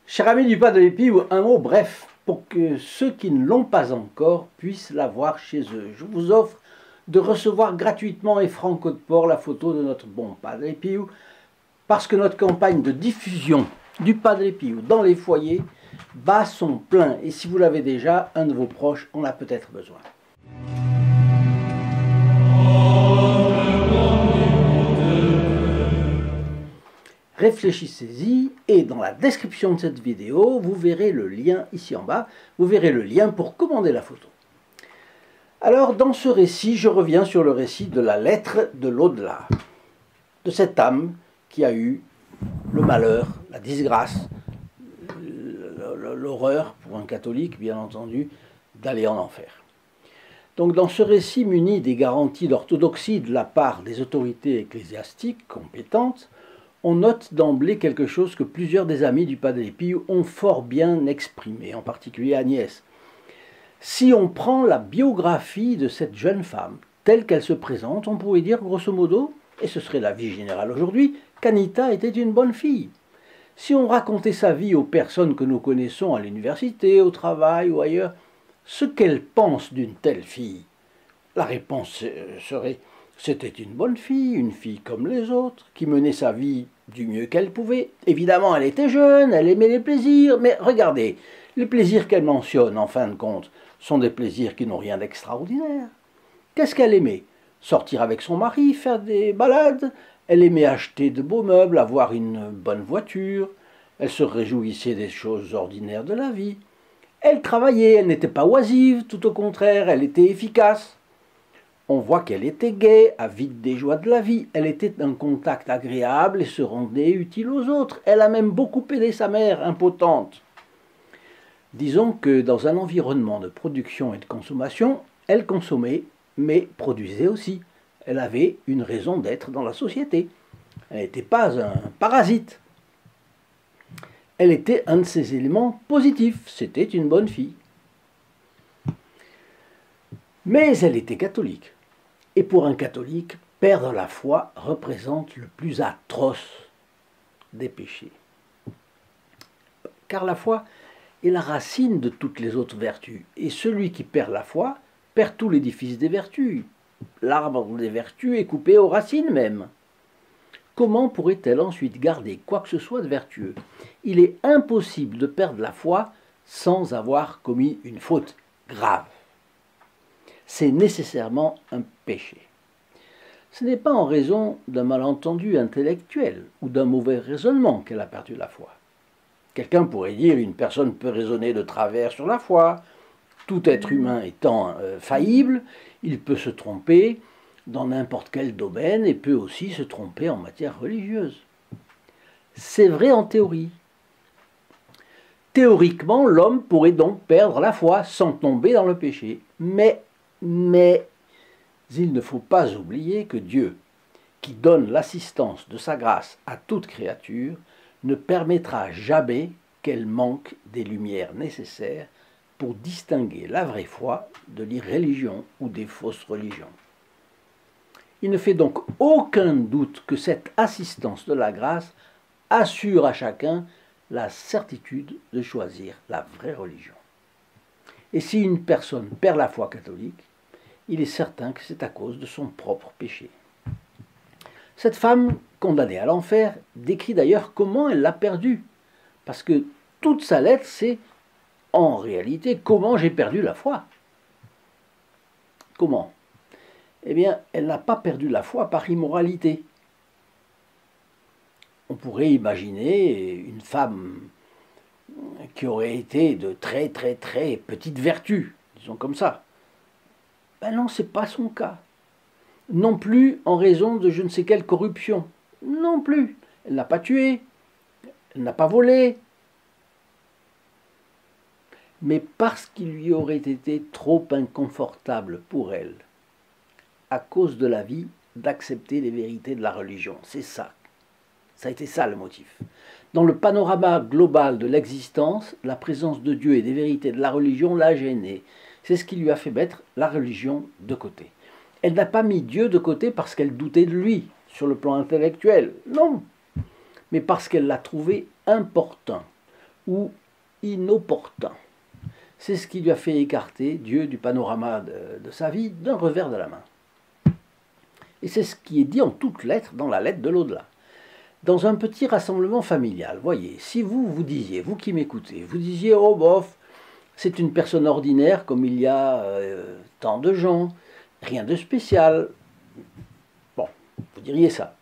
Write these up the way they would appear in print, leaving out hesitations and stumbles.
Chers amis du Pas de l'Épi, un mot bref pour que ceux qui ne l'ont pas encore puissent l'avoir chez eux. Je vous offre de recevoir gratuitement et franco de port la photo de notre bon Pas de l'Épi, parce que notre campagne de diffusion du Pas de l'Épi dans les foyers bat son plein. Et si vous l'avez déjà, un de vos proches en a peut-être besoin. Réfléchissez-y et dans la description de cette vidéo, vous verrez le lien ici en bas, vous verrez le lien pour commander la photo. Alors dans ce récit, je reviens sur le récit de la lettre de l'au-delà, de cette âme qui a eu le malheur, la disgrâce, l'horreur pour un catholique bien entendu, d'aller en enfer. Donc dans ce récit muni des garanties d'orthodoxie de la part des autorités ecclésiastiques compétentes, on note d'emblée quelque chose que plusieurs des amis du Pas de l'Épi ont fort bien exprimé, en particulier Agnès. Si on prend la biographie de cette jeune femme, telle qu'elle se présente, on pourrait dire grosso modo, et ce serait l'avis général aujourd'hui, qu'Anita était une bonne fille. Si on racontait sa vie aux personnes que nous connaissons à l'université, au travail ou ailleurs, ce qu'elles pensent d'une telle fille, la réponse serait: c'était une bonne fille, une fille comme les autres, qui menait sa vie du mieux qu'elle pouvait. Évidemment, elle était jeune, elle aimait les plaisirs, mais regardez, les plaisirs qu'elle mentionne, en fin de compte, sont des plaisirs qui n'ont rien d'extraordinaire. Qu'est-ce qu'elle aimait? Sortir avec son mari, faire des balades. Elle aimait acheter de beaux meubles, avoir une bonne voiture. Elle se réjouissait des choses ordinaires de la vie. Elle travaillait, elle n'était pas oisive, tout au contraire, elle était efficace. On voit qu'elle était gaie, avide des joies de la vie. Elle était un contact agréable et se rendait utile aux autres. Elle a même beaucoup aidé sa mère, impotente. Disons que dans un environnement de production et de consommation, elle consommait, mais produisait aussi. Elle avait une raison d'être dans la société. Elle n'était pas un parasite. Elle était un de ces éléments positifs. C'était une bonne fille. Mais elle était catholique. Et pour un catholique, perdre la foi représente le plus atroce des péchés. Car la foi est la racine de toutes les autres vertus. Et celui qui perd la foi perd tout l'édifice des vertus. L'arbre des vertus est coupé aux racines même. Comment pourrait-elle ensuite garder quoi que ce soit de vertueux? Il est impossible de perdre la foi sans avoir commis une faute grave. C'est nécessairement un péché. Ce n'est pas en raison d'un malentendu intellectuel ou d'un mauvais raisonnement qu'elle a perdu la foi. Quelqu'un pourrait dire: une personne peut raisonner de travers sur la foi. Tout être humain étant faillible, il peut se tromper dans n'importe quel domaine et peut aussi se tromper en matière religieuse. C'est vrai en théorie. Théoriquement, l'homme pourrait donc perdre la foi sans tomber dans le péché. Mais il ne faut pas oublier que Dieu, qui donne l'assistance de sa grâce à toute créature, ne permettra jamais qu'elle manque des lumières nécessaires pour distinguer la vraie foi de l'irréligion ou des fausses religions. Il ne fait donc aucun doute que cette assistance de la grâce assure à chacun la certitude de choisir la vraie religion. Et si une personne perd la foi catholique, il est certain que c'est à cause de son propre péché. Cette femme, condamnée à l'enfer, décrit d'ailleurs comment elle l'a perdu. Parce que toute sa lettre, c'est en réalité comment j'ai perdu la foi. Comment? Eh bien, elle n'a pas perdu la foi par immoralité. On pourrait imaginer une femme qui aurait été de très petite vertu, disons comme ça. Ben non, ce n'est pas son cas. Non plus en raison de je ne sais quelle corruption. Non plus. Elle n'a pas tué, elle n'a pas volé. Mais parce qu'il lui aurait été trop inconfortable pour elle, à cause de la vie, d'accepter les vérités de la religion. C'est ça. Ça a été ça le motif. Dans le panorama global de l'existence, la présence de Dieu et des vérités de la religion l'a gênée. C'est ce qui lui a fait mettre la religion de côté. Elle n'a pas mis Dieu de côté parce qu'elle doutait de lui. sur le plan intellectuel, non, mais parce qu'elle l'a trouvé important ou inopportun. C'est ce qui lui a fait écarter Dieu du panorama de sa vie d'un revers de la main. Et c'est ce qui est dit en toutes lettres dans la lettre de l'au-delà. Dans un petit rassemblement familial, voyez, si vous disiez, vous qui m'écoutez, vous disiez, oh bof, c'est une personne ordinaire comme il y a tant de gens, rien de spécial. Bon, vous diriez ça.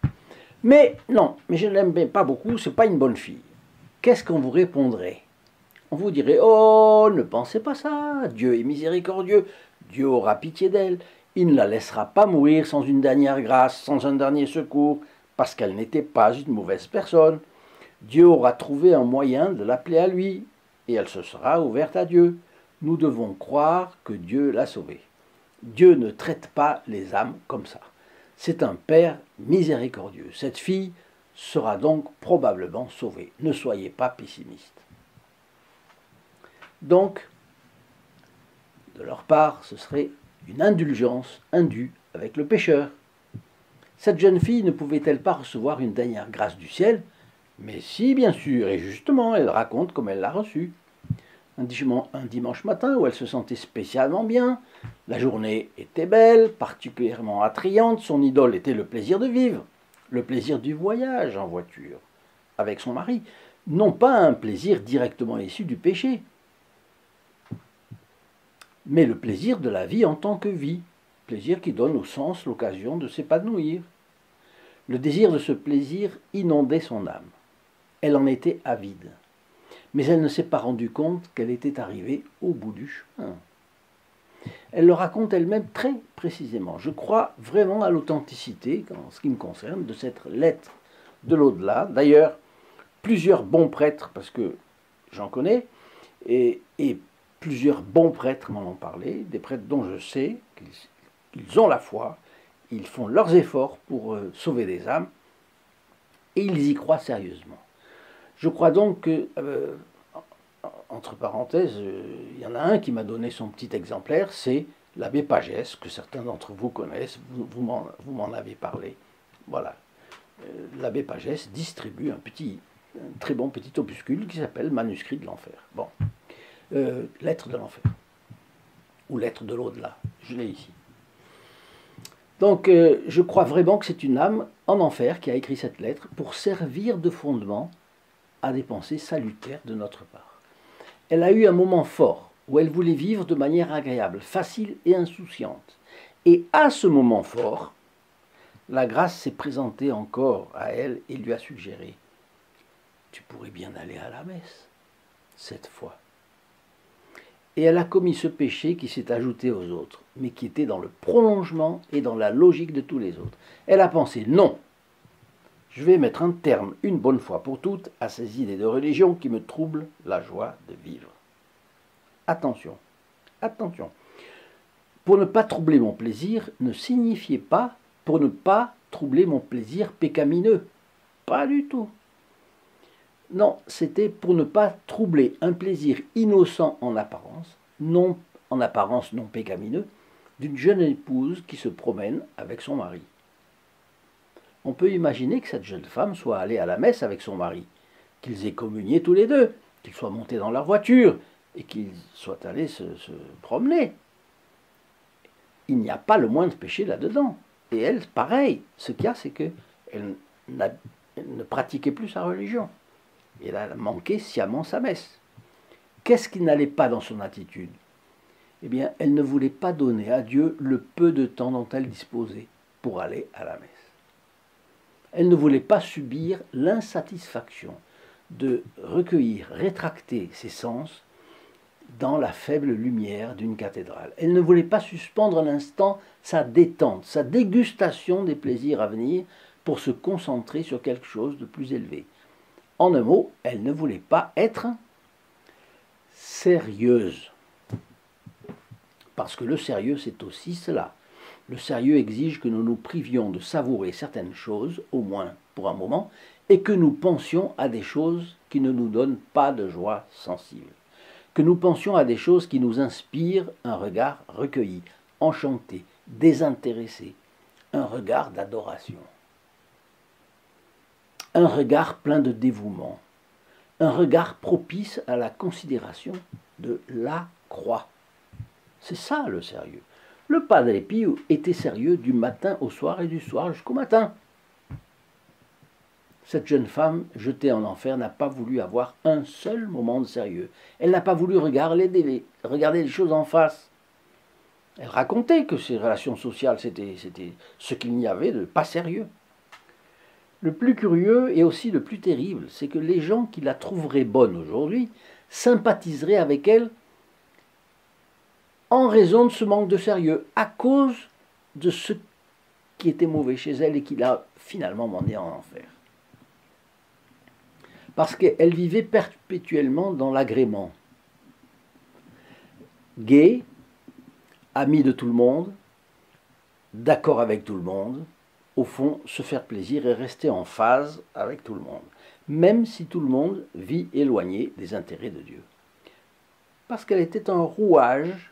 Mais non, mais je ne l'aime pas beaucoup, c'est pas une bonne fille. Qu'est-ce qu'on vous répondrait? On vous dirait, oh, ne pensez pas ça, Dieu est miséricordieux, Dieu aura pitié d'elle, il ne la laissera pas mourir sans une dernière grâce, sans un dernier secours, parce qu'elle n'était pas une mauvaise personne. Dieu aura trouvé un moyen de l'appeler à lui, et elle se sera ouverte à Dieu. Nous devons croire que Dieu l'a sauvée. Dieu ne traite pas les âmes comme ça. C'est un Père miséricordieux. Cette fille sera donc probablement sauvée. Ne soyez pas pessimiste. Donc, de leur part, ce serait une indulgence indue avec le pécheur. Cette jeune fille ne pouvait-elle pas recevoir une dernière grâce du ciel? Mais si, bien sûr, et justement, elle raconte comme elle l'a reçue. Un dimanche matin où elle se sentait spécialement bien, la journée était belle, particulièrement attrayante, son idole était le plaisir de vivre, le plaisir du voyage en voiture, avec son mari, non pas un plaisir directement issu du péché, mais le plaisir de la vie en tant que vie, plaisir qui donne au sens l'occasion de s'épanouir. Le désir de ce plaisir inondait son âme. Elle en était avide. Mais elle ne s'est pas rendue compte qu'elle était arrivée au bout du chemin. Elle le raconte elle-même très précisément. Je crois vraiment à l'authenticité, en ce qui me concerne, de cette lettre de l'au-delà. D'ailleurs, plusieurs bons prêtres, parce que j'en connais, et plusieurs bons prêtres m'en ont parlé, des prêtres dont je sais qu'ils ont la foi, ils font leurs efforts pour sauver des âmes, et ils y croient sérieusement. Je crois donc que, entre parenthèses, il y en a un qui m'a donné son petit exemplaire, c'est l'abbé Pagès, que certains d'entre vous connaissent, vous m'en avez parlé. Voilà. L'abbé Pagès distribue un très bon petit opuscule qui s'appelle Manuscrit de l'enfer. Bon. Lettre de l'enfer. Ou lettre de l'au-delà. Je l'ai ici. Donc, je crois vraiment que c'est une âme en enfer qui a écrit cette lettre pour servir de fondement à des pensées salutaires de notre part. Elle a eu un moment fort où elle voulait vivre de manière agréable, facile et insouciante. Et à ce moment fort, la grâce s'est présentée encore à elle et lui a suggéré « Tu pourrais bien aller à la messe, cette fois. » Et elle a commis ce péché qui s'est ajouté aux autres, mais qui était dans le prolongement et dans la logique de tous les autres. Elle a pensé « Non, je vais mettre un terme, une bonne fois pour toutes, à ces idées de religion qui me troublent la joie de vivre. » Attention, attention. Pour ne pas troubler mon plaisir ne signifiait pas pour ne pas troubler mon plaisir pécamineux. Pas du tout. Non, c'était pour ne pas troubler un plaisir innocent en apparence non pécamineux, d'une jeune épouse qui se promène avec son mari. On peut imaginer que cette jeune femme soit allée à la messe avec son mari, qu'ils aient communié tous les deux, qu'ils soient montés dans leur voiture et qu'ils soient allés se promener. Il n'y a pas le moindre péché là-dedans. Et elle, pareil, ce qu'il y a, c'est qu'elle ne pratiquait plus sa religion. Et elle a manqué sciemment sa messe. Qu'est-ce qui n'allait pas dans son attitude? Eh bien, elle ne voulait pas donner à Dieu le peu de temps dont elle disposait pour aller à la messe. Elle ne voulait pas subir l'insatisfaction de recueillir, rétracter ses sens dans la faible lumière d'une cathédrale. Elle ne voulait pas suspendre un instant sa détente, sa dégustation des plaisirs à venir pour se concentrer sur quelque chose de plus élevé. En un mot, elle ne voulait pas être sérieuse. Parce que le sérieux, c'est aussi cela. Le sérieux exige que nous nous privions de savourer certaines choses, au moins pour un moment, et que nous pensions à des choses qui ne nous donnent pas de joie sensible. Que nous pensions à des choses qui nous inspirent un regard recueilli, enchanté, désintéressé, un regard d'adoration. un regard plein de dévouement, un regard propice à la considération de la croix. C'est ça le sérieux. Le Padre Pio était sérieux du matin au soir et du soir jusqu'au matin. Cette jeune femme jetée en enfer n'a pas voulu avoir un seul moment de sérieux. Elle n'a pas voulu regarder les choses en face. Elle racontait que ses relations sociales, c'était ce qu'il n'y avait de pas sérieux. Le plus curieux et aussi le plus terrible, c'est que les gens qui la trouveraient bonne aujourd'hui sympathiseraient avec elle en raison de ce manque de sérieux, à cause de ce qui était mauvais chez elle et qui l'a finalement mené en enfer. Parce qu'elle vivait perpétuellement dans l'agrément. Gay, amie de tout le monde, d'accord avec tout le monde, au fond, se faire plaisir et rester en phase avec tout le monde, même si tout le monde vit éloigné des intérêts de Dieu. Parce qu'elle était un rouage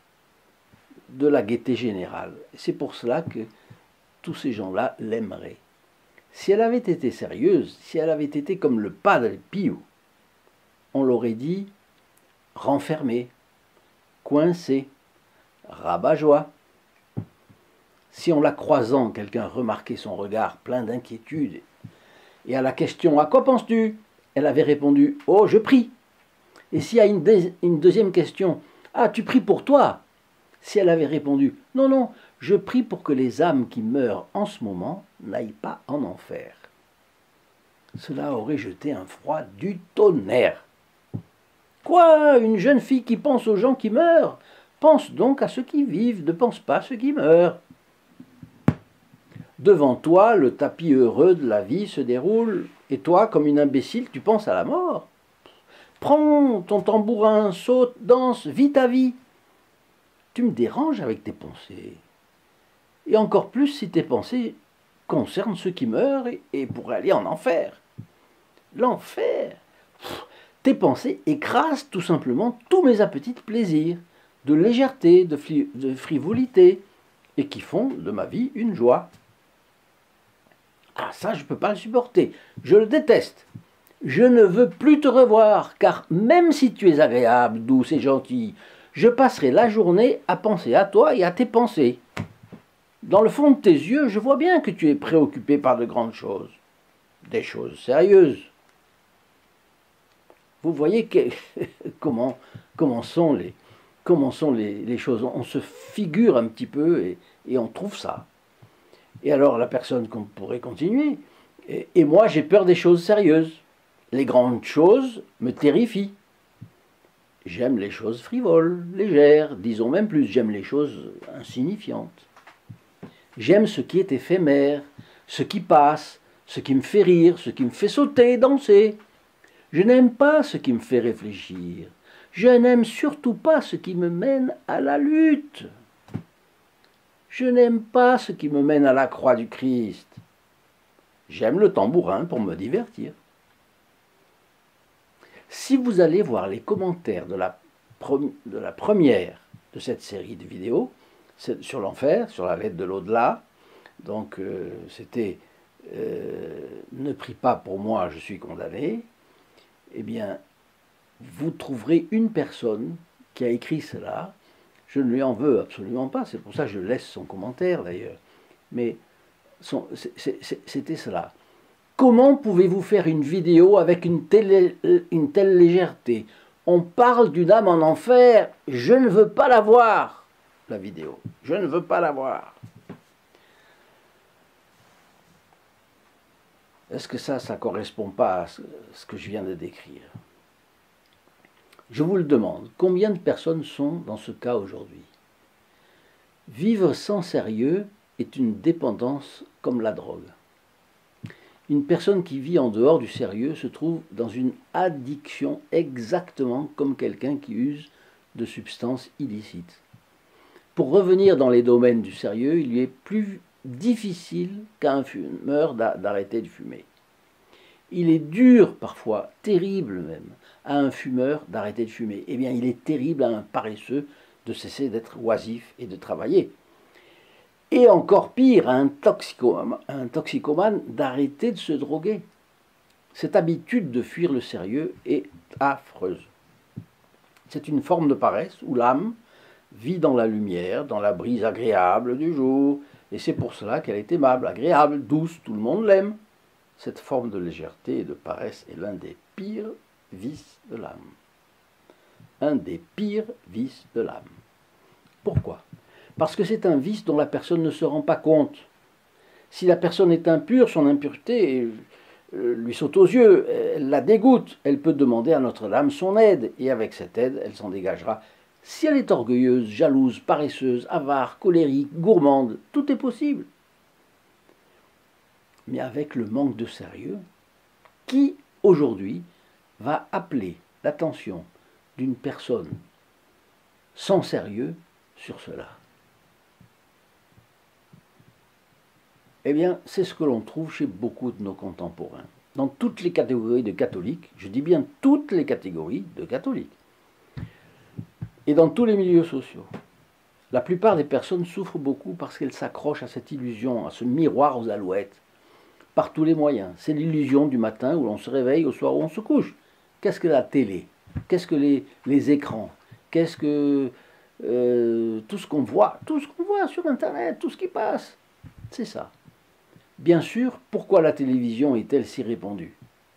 de la gaieté générale. C'est pour cela que tous ces gens-là l'aimeraient. Si elle avait été sérieuse, si elle avait été comme le Padre Pio, on l'aurait dit renfermée, coincée, rabat-joie. Si en la croisant, quelqu'un remarquait son regard plein d'inquiétude, et à la question « À quoi penses-tu » elle avait répondu « Oh, je prie ». Et s'il y a une deuxième question « Ah, tu pries pour toi ?» Si elle avait répondu « Non, non, je prie pour que les âmes qui meurent en ce moment n'aillent pas en enfer », cela aurait jeté un froid du tonnerre. Quoi, une jeune fille qui pense aux gens qui meurent? Pense donc à ceux qui vivent, ne pense pas à ceux qui meurent. Devant toi, le tapis heureux de la vie se déroule, et toi, comme une imbécile, tu penses à la mort. Prends ton tambourin, saute, danse, vis ta vie. Tu me déranges avec tes pensées. Et encore plus si tes pensées concernent ceux qui meurent et pourraient aller en enfer. L'enfer. Tes pensées écrasent tout simplement tous mes appétits de plaisir, de légèreté, de frivolité, et qui font de ma vie une joie. Ah, ça, je ne peux pas le supporter. Je le déteste. Je ne veux plus te revoir, car même si tu es agréable, douce et gentille, je passerai la journée à penser à toi et à tes pensées. Dans le fond de tes yeux, je vois bien que tu es préoccupé par de grandes choses, des choses sérieuses. Vous voyez comment sont les choses. On se figure un petit peu et on trouve ça. Et alors la personne qu'on pourrait continuer. Et moi, j'ai peur des choses sérieuses. Les grandes choses me terrifient. J'aime les choses frivoles, légères, disons même plus, j'aime les choses insignifiantes. J'aime ce qui est éphémère, ce qui passe, ce qui me fait rire, ce qui me fait sauter, danser. Je n'aime pas ce qui me fait réfléchir. Je n'aime surtout pas ce qui me mène à la lutte. Je n'aime pas ce qui me mène à la croix du Christ. J'aime le tambourin pour me divertir. Si vous allez voir les commentaires de la première de cette série de vidéos, sur l'enfer, sur la lettre de l'au-delà, donc c'était ne prie pas pour moi, je suis condamné, eh bien, vous trouverez une personne qui a écrit cela. Je ne lui en veux absolument pas, c'est pour ça que je laisse son commentaire d'ailleurs. Mais c'était cela. Comment pouvez-vous faire une vidéo avec une telle légèreté? On parle d'une âme en enfer, je ne veux pas la voir, la vidéo. Je ne veux pas la voir. Est-ce que ça ne correspond pas à ce que je viens de décrire? Je vous le demande, combien de personnes sont dans ce cas aujourd'hui? Vivre sans sérieux est une dépendance comme la drogue. Une personne qui vit en dehors du sérieux se trouve dans une addiction exactement comme quelqu'un qui use de substances illicites. Pour revenir dans les domaines du sérieux, il lui est plus difficile qu'à un fumeur d'arrêter de fumer. Il est dur parfois, terrible même, à un fumeur d'arrêter de fumer. Eh bien, il est terrible à un paresseux de cesser d'être oisif et de travailler. Et encore pire, à un toxicomane d'arrêter de se droguer. Cette habitude de fuir le sérieux est affreuse. C'est une forme de paresse où l'âme vit dans la lumière, dans la brise agréable du jour, et c'est pour cela qu'elle est aimable, agréable, douce, tout le monde l'aime. Cette forme de légèreté et de paresse est l'un des pires vices de l'âme. Un des pires vices de l'âme. Pourquoi? Parce que c'est un vice dont la personne ne se rend pas compte. Si la personne est impure, son impureté lui saute aux yeux, elle la dégoûte, elle peut demander à Notre-Dame son aide, et avec cette aide, elle s'en dégagera. Si elle est orgueilleuse, jalouse, paresseuse, avare, colérique, gourmande, tout est possible. Mais avec le manque de sérieux, qui aujourd'hui va appeler l'attention d'une personne sans sérieux sur cela? Eh bien, c'est ce que l'on trouve chez beaucoup de nos contemporains. Dans toutes les catégories de catholiques, je dis bien toutes les catégories de catholiques, et dans tous les milieux sociaux. La plupart des personnes souffrent beaucoup parce qu'elles s'accrochent à cette illusion, à ce miroir aux alouettes, par tous les moyens. C'est l'illusion du matin où l'on se réveille, au soir où on se couche. Qu'est-ce que la télé? Qu'est-ce que les écrans? Qu'est-ce que tout ce qu'on voit sur Internet, tout ce qui passe? C'est ça. Bien sûr, pourquoi la télévision est-elle si répandue?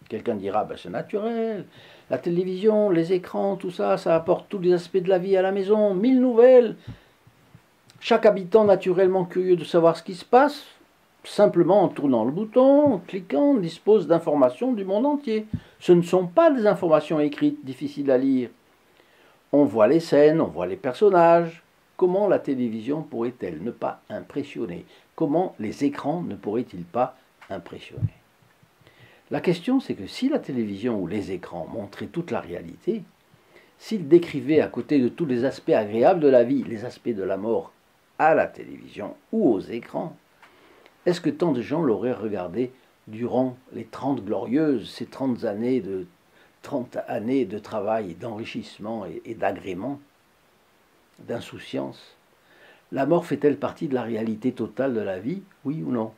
Quelqu'un dira, ben c'est naturel, la télévision, les écrans, tout ça, ça apporte tous les aspects de la vie à la maison, 1000 nouvelles. Chaque habitant naturellement curieux de savoir ce qui se passe, simplement en tournant le bouton, en cliquant, dispose d'informations du monde entier. Ce ne sont pas des informations écrites, difficiles à lire. On voit les scènes, on voit les personnages. Comment la télévision pourrait-elle ne pas impressionner? Comment les écrans ne pourraient-ils pas impressionner? La question, c'est que si la télévision ou les écrans montraient toute la réalité, s'ils décrivaient à côté de tous les aspects agréables de la vie, les aspects de la mort à la télévision ou aux écrans, est-ce que tant de gens l'auraient regardé durant les 30 glorieuses, ces 30 années de travail, d'enrichissement et d'agrément, d'insouciance? La mort fait-elle partie de la réalité totale de la vie, oui ou non?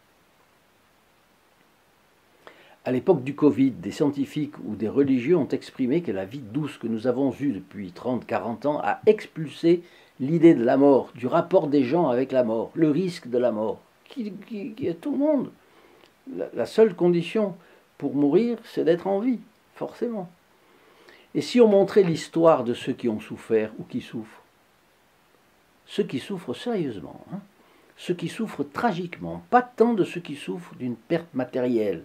À l'époque du Covid, des scientifiques ou des religieux ont exprimé que la vie douce que nous avons eue depuis 30-40 ans a expulsé l'idée de la mort, du rapport des gens avec la mort, le risque de la mort, qui est tout le monde. La seule condition pour mourir, c'est d'être en vie, forcément. Et si on montrait l'histoire de ceux qui ont souffert ou qui souffrent, ceux qui souffrent sérieusement, ceux qui souffrent tragiquement, pas tant de ceux qui souffrent d'une perte matérielle,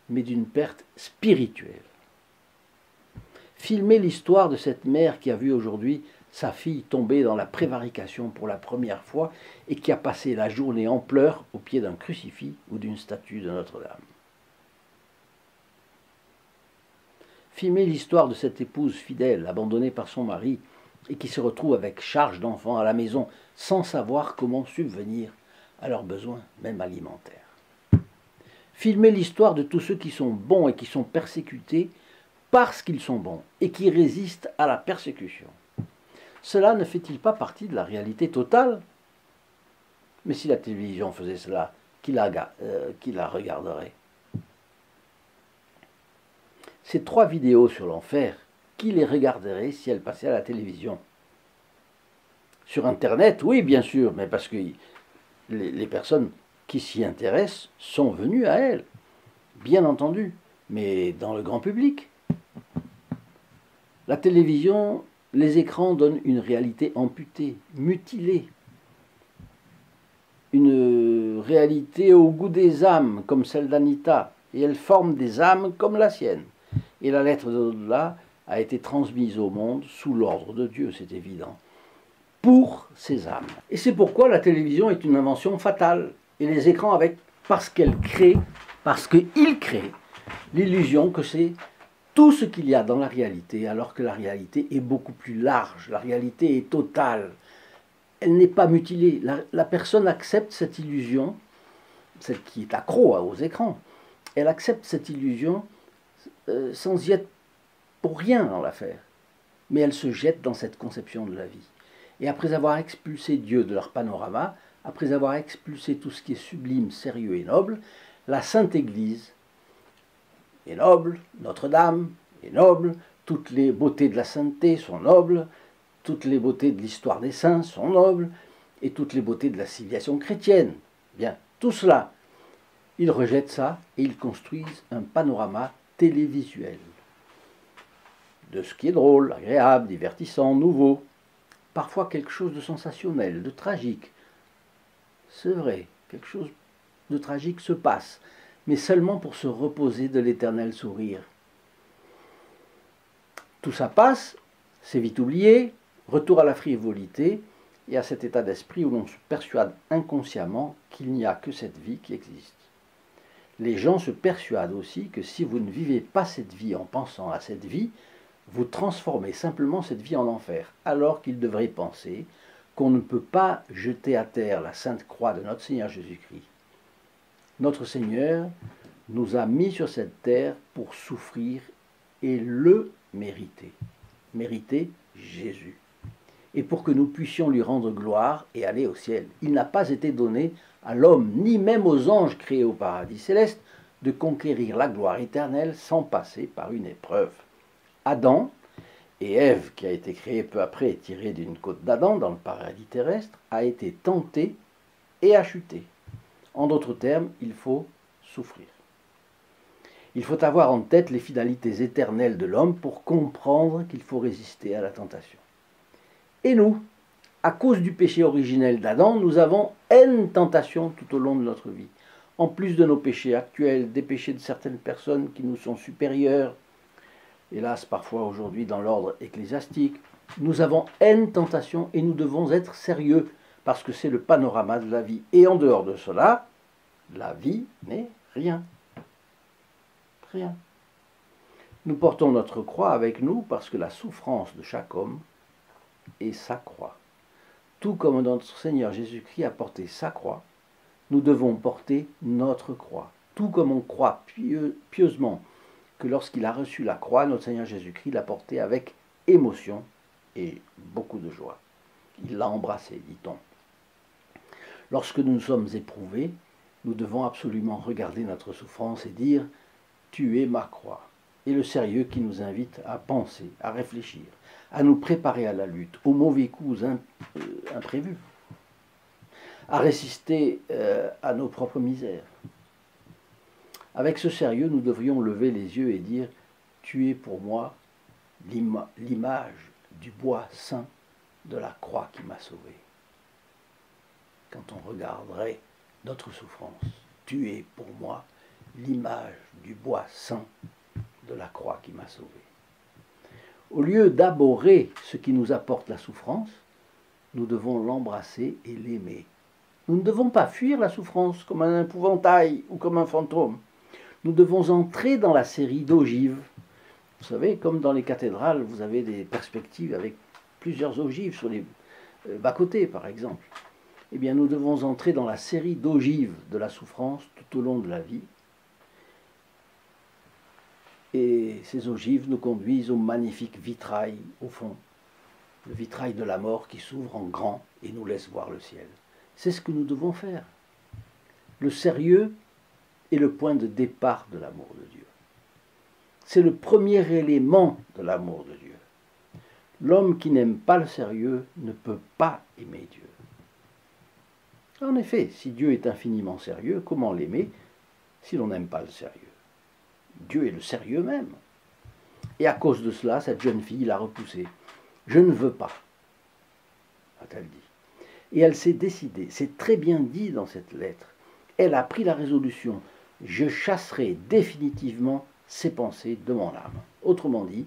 mais d'une perte spirituelle. Filmer l'histoire de cette mère qui a vu aujourd'hui sa fille tomber dans la prévarication pour la première fois et qui a passé la journée en pleurs au pied d'un crucifix ou d'une statue de Notre-Dame. Filmer l'histoire de cette épouse fidèle, abandonnée par son mari, et qui se retrouve avec charge d'enfants à la maison sans savoir comment subvenir à leurs besoins, même alimentaires. Filmer l'histoire de tous ceux qui sont bons et qui sont persécutés parce qu'ils sont bons et qui résistent à la persécution. Cela ne fait-il pas partie de la réalité totale? Mais si la télévision faisait cela, qui la regarderait? Ces 3 vidéos sur l'enfer, qui les regarderait si elles passaient à la télévision? Sur Internet, oui, bien sûr, mais parce que les personnes qui s'y intéressent sont venues à elles, bien entendu, mais dans le grand public. La télévision, les écrans donnent une réalité amputée, mutilée, une réalité au goût des âmes, comme celle d'Anita, et elle forme des âmes comme la sienne. Et la lettre de l'au-delà a été transmise au monde sous l'ordre de Dieu, c'est évident, pour ces âmes. Et c'est pourquoi la télévision est une invention fatale, et les écrans avec, parce qu'ils créent l'illusion que c'est tout ce qu'il y a dans la réalité, alors que la réalité est beaucoup plus large, la réalité est totale. Elle n'est pas mutilée. La personne accepte cette illusion, celle qui est accro aux écrans, elle accepte cette illusion sans y être pour rien dans l'affaire. Mais elle se jette dans cette conception de la vie. Et après avoir expulsé Dieu de leur panorama, après avoir expulsé tout ce qui est sublime, sérieux et noble, la Sainte Église est noble, Notre-Dame est noble, toutes les beautés de la sainteté sont nobles, toutes les beautés de l'histoire des saints sont nobles, et toutes les beautés de la civilisation chrétienne. Bien, tout cela, ils rejettent ça et ils construisent un panorama télévisuel de ce qui est drôle, agréable, divertissant, nouveau, parfois quelque chose de sensationnel, de tragique. C'est vrai, quelque chose de tragique se passe, mais seulement pour se reposer de l'éternel sourire. Tout ça passe, c'est vite oublié, retour à la frivolité et à cet état d'esprit où l'on se persuade inconsciemment qu'il n'y a que cette vie qui existe. Les gens se persuadent aussi que si vous ne vivez pas cette vie en pensant à cette vie, vous transformez simplement cette vie en enfer, alors qu'ils devraient penser qu'on ne peut pas jeter à terre la sainte croix de notre Seigneur Jésus-Christ. Notre Seigneur nous a mis sur cette terre pour souffrir et le mériter. Mériter Jésus. Et pour que nous puissions lui rendre gloire et aller au ciel. Il n'a pas été donné à l'homme, ni même aux anges créés au paradis céleste, de conquérir la gloire éternelle sans passer par une épreuve. Adam et Ève, qui a été créée peu après, tirée d'une côte d'Adam dans le paradis terrestre, a été tenté et a chuté. En d'autres termes, il faut souffrir. Il faut avoir en tête les finalités éternelles de l'homme pour comprendre qu'il faut résister à la tentation. Et nous, à cause du péché originel d'Adam, nous avons N tentations tout au long de notre vie. En plus de nos péchés actuels, des péchés de certaines personnes qui nous sont supérieures, hélas parfois aujourd'hui dans l'ordre ecclésiastique, nous avons N tentations et nous devons être sérieux parce que c'est le panorama de la vie. Et en dehors de cela, la vie n'est rien. Rien. Nous portons notre croix avec nous parce que la souffrance de chaque homme est sa croix. Tout comme notre Seigneur Jésus-Christ a porté sa croix, nous devons porter notre croix. Tout comme on croit pieusement que lorsqu'il a reçu la croix, notre Seigneur Jésus-Christ l'a portée avec émotion et beaucoup de joie. Il l'a embrassée, dit-on. Lorsque nous sommes éprouvés, nous devons absolument regarder notre souffrance et dire « Tu es ma croix ». Et le sérieux qui nous invite à penser, à réfléchir, à nous préparer à la lutte, aux mauvais coups imprévus, à résister à nos propres misères. Avec ce sérieux, nous devrions lever les yeux et dire « Tu es pour moi l'image du bois saint de la croix qui m'a sauvé ». Quand on regarderait notre souffrance, tu es pour moi l'image du bois saint de la croix qui m'a sauvé. Au lieu d'abhorrer ce qui nous apporte la souffrance, nous devons l'embrasser et l'aimer. Nous ne devons pas fuir la souffrance comme un épouvantail ou comme un fantôme. Nous devons entrer dans la série d'ogives. Vous savez, comme dans les cathédrales, vous avez des perspectives avec plusieurs ogives sur les bas-côtés, par exemple. Eh bien, nous devons entrer dans la série d'ogives de la souffrance tout au long de la vie. Et ces ogives nous conduisent au magnifique vitrail, au fond, le vitrail de la mort qui s'ouvre en grand et nous laisse voir le ciel. C'est ce que nous devons faire. Le sérieux est le point de départ de l'amour de Dieu. C'est le premier élément de l'amour de Dieu. L'homme qui n'aime pas le sérieux ne peut pas aimer Dieu. En effet, si Dieu est infiniment sérieux, comment l'aimer si l'on n'aime pas le sérieux? Dieu est le sérieux même. Et à cause de cela, cette jeune fille l'a repoussé. « Je ne veux pas », a-t-elle dit. Et elle s'est décidée, c'est très bien dit dans cette lettre. Elle a pris la résolution « Je chasserai définitivement ces pensées de mon âme ». Autrement dit,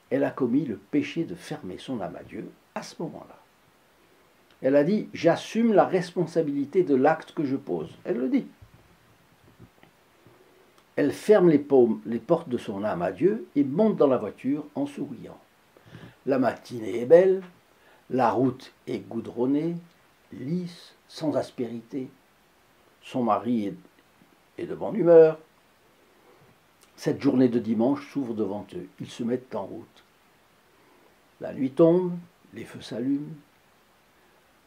elle a commis le péché de fermer son âme à Dieu à ce moment-là. Elle a dit « J'assume la responsabilité de l'acte que je pose ». Elle le dit. Elle ferme les portes de son âme à Dieu et monte dans la voiture en souriant. La matinée est belle, la route est goudronnée, lisse, sans aspérité. Son mari est de bonne humeur. Cette journée de dimanche s'ouvre devant eux. Ils se mettent en route. La nuit tombe, les feux s'allument.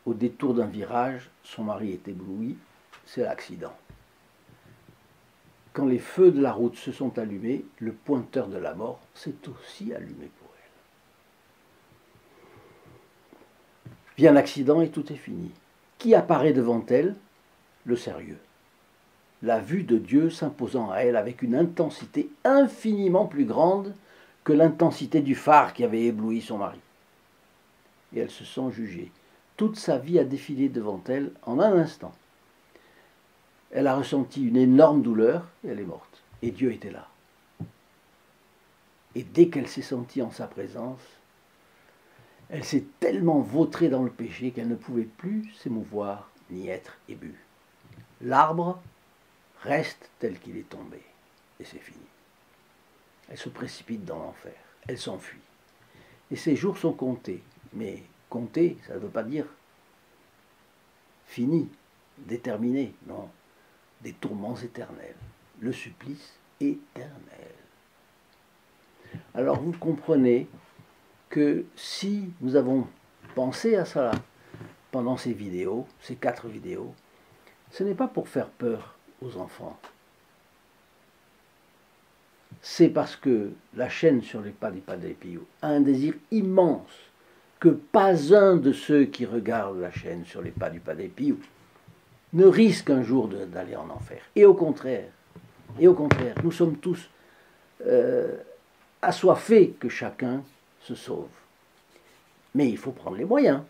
Au détour d'un virage, son mari est ébloui. C'est l'accident. quand les feux de la route se sont allumés, le pointeur de la mort s'est aussi allumé pour elle. Vient l'accident et tout est fini. Qui apparaît devant elle? Le sérieux. La vue de Dieu s'imposant à elle avec une intensité infiniment plus grande que l'intensité du phare qui avait ébloui son mari. Et elle se sent jugée. Toute sa vie a défilé devant elle en un instant. Elle a ressenti une énorme douleur et elle est morte. Et Dieu était là. Et dès qu'elle s'est sentie en sa présence, elle s'est tellement vautrée dans le péché qu'elle ne pouvait plus s'émouvoir ni être émue. L'arbre reste tel qu'il est tombé. Et c'est fini. Elle se précipite dans l'enfer. Elle s'enfuit. Et ses jours sont comptés. Mais comptés, ça ne veut pas dire fini, déterminé, non. Des tourments éternels. Le supplice éternel. Alors vous comprenez que si nous avons pensé à cela pendant ces vidéos, ces 4 vidéos, ce n'est pas pour faire peur aux enfants. C'est parce que la chaîne sur les pas du Padre Pio a un désir immense que pas un de ceux qui regardent la chaîne sur les pas du Padre Pio ne risque un jour d'aller en enfer. Et au contraire, nous sommes tous assoiffés que chacun se sauve. Mais il faut prendre les moyens.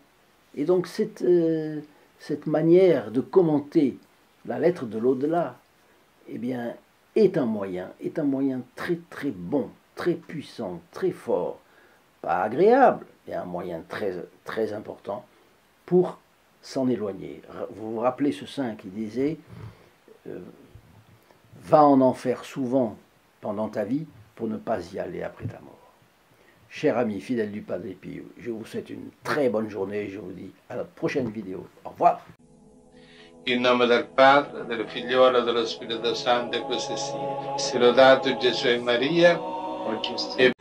Et donc cette manière de commenter la lettre de l'au-delà, eh bien, est un moyen très très bon, très puissant, très fort, pas agréable, mais un moyen très, très important pour s'en éloigner. Vous vous rappelez ce saint qui disait va en enfer souvent pendant ta vie pour ne pas y aller après ta mort. Chers amis fidèles du Padre Pio, je vous souhaite une très bonne journée et je vous dis à notre prochaine vidéo. Au revoir. In nome del Padre, del Figliolo e dello Spirito Santo, e così sia. Sia lodato Gesù e Maria, e